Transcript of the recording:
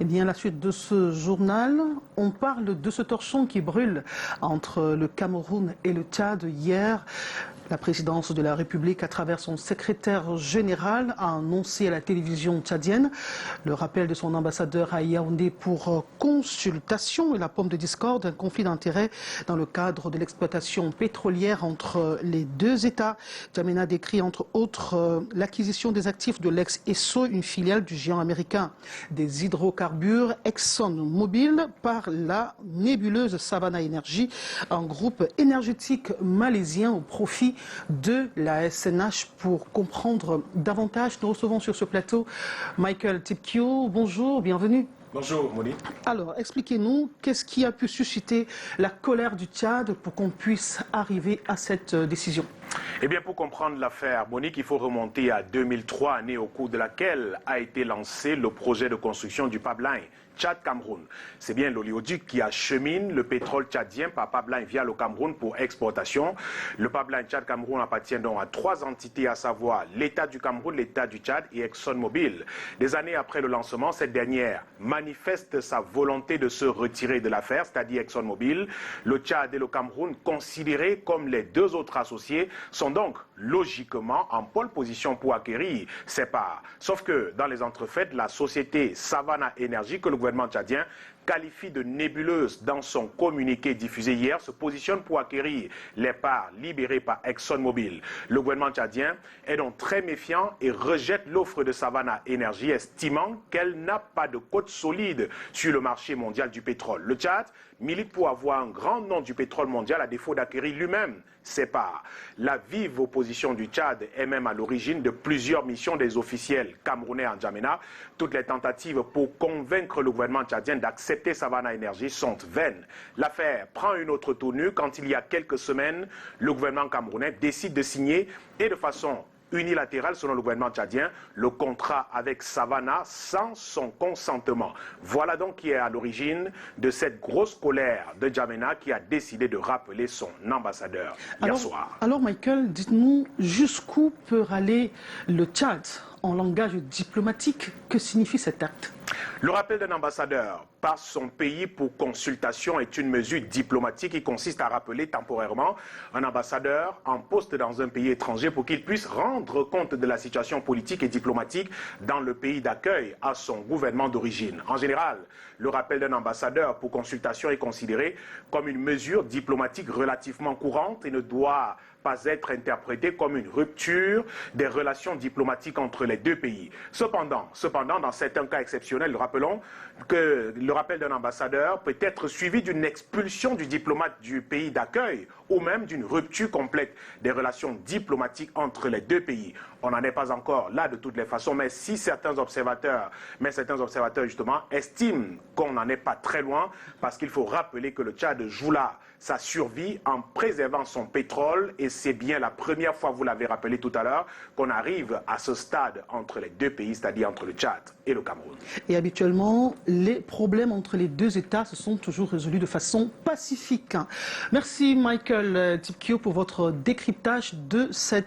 Eh bien, à la suite de ce journal, on parle de ce torchon qui brûle entre le Cameroun et le Tchad. Hier, la présidence de la République, à travers son secrétaire général, a annoncé à la télévision tchadienne le rappel de son ambassadeur à Yaoundé pour consultation et la pomme de discorde d'un conflit d'intérêts dans le cadre de l'exploitation pétrolière entre les deux États. N'Djamena décrit entre autres l'acquisition des actifs de l'ex-Esso, une filiale du géant américain des hydrocarbures ExxonMobil, par la nébuleuse Savannah Energy, un groupe énergétique malaisien au profit de la SNH. Pour comprendre davantage, nous recevons sur ce plateau Michael Tipkio. Bonjour, bienvenue. Bonjour Monique. Alors, expliquez-nous, qu'est-ce qui a pu susciter la colère du Tchad pour qu'on puisse arriver à cette décision? Eh bien, pour comprendre l'affaire, Monique, il faut remonter à 2003, année au cours de laquelle a été lancé le projet de construction du pipeline Tchad-Cameroun. C'est bien l'oléoduc qui achemine le pétrole tchadien par pipeline via le Cameroun pour exportation. Le pipeline Tchad-Cameroun appartient donc à trois entités, à savoir l'État du Cameroun, l'État du Tchad et ExxonMobil. Des années après le lancement, cette dernière manifeste sa volonté de se retirer de l'affaire, c'est-à-dire ExxonMobil. Le Tchad et le Cameroun, considérés comme les deux autres associés, sont donc logiquement en pole position pour acquérir ces parts. Sauf que dans les entrefaites, la société Savannah Energy, que le gouvernement tchadien qualifie de nébuleuse dans son communiqué diffusé hier, se positionne pour acquérir les parts libérées par ExxonMobil. Le gouvernement tchadien est donc très méfiant et rejette l'offre de Savannah Energy, estimant qu'elle n'a pas de cote solide sur le marché mondial du pétrole. Le Tchad milite pour avoir un grand nom du pétrole mondial à défaut d'acquérir lui-même ses parts. La vive opposition du Tchad est même à l'origine de plusieurs missions des officiels camerounais en N'Djamena. Toutes les tentatives pour convaincre le gouvernement tchadien d'accepter Savannah Energy sont vaines. L'affaire prend une autre tournure quand il y a quelques semaines, le gouvernement camerounais décide de signer, et de façon unilatérale selon le gouvernement tchadien, le contrat avec Savannah sans son consentement. Voilà donc qui est à l'origine de cette grosse colère de N'Djamena, qui a décidé de rappeler son ambassadeur hier soir. Alors Michael, dites-nous jusqu'où peut aller le Tchad en langage diplomatique? Que signifie cet acte? Le rappel d'un ambassadeur par son pays pour consultation est une mesure diplomatique qui consiste à rappeler temporairement un ambassadeur en poste dans un pays étranger pour qu'il puisse rendre compte de la situation politique et diplomatique dans le pays d'accueil à son gouvernement d'origine. En général, le rappel d'un ambassadeur pour consultation est considéré comme une mesure diplomatique relativement courante et ne doit pas être interprété comme une rupture des relations diplomatiques entre les deux pays. Cependant, dans certains cas exceptionnels, rappelons que le rappel d'un ambassadeur peut être suivi d'une expulsion du diplomate du pays d'accueil ou même d'une rupture complète des relations diplomatiques entre les deux pays. On n'en est pas encore là de toutes les façons, mais si certains observateurs justement estiment qu'on n'en est pas très loin, parce qu'il faut rappeler que le Tchad joue là sa survie en préservant son pétrole, et c'est bien la première fois, vous l'avez rappelé tout à l'heure, qu'on arrive à ce stade entre les deux pays, c'est-à-dire entre le Tchad et le Cameroun. Et habituellement, les problèmes entre les deux États se sont toujours résolus de façon pacifique. Merci Michael Tipkio pour votre décryptage de cette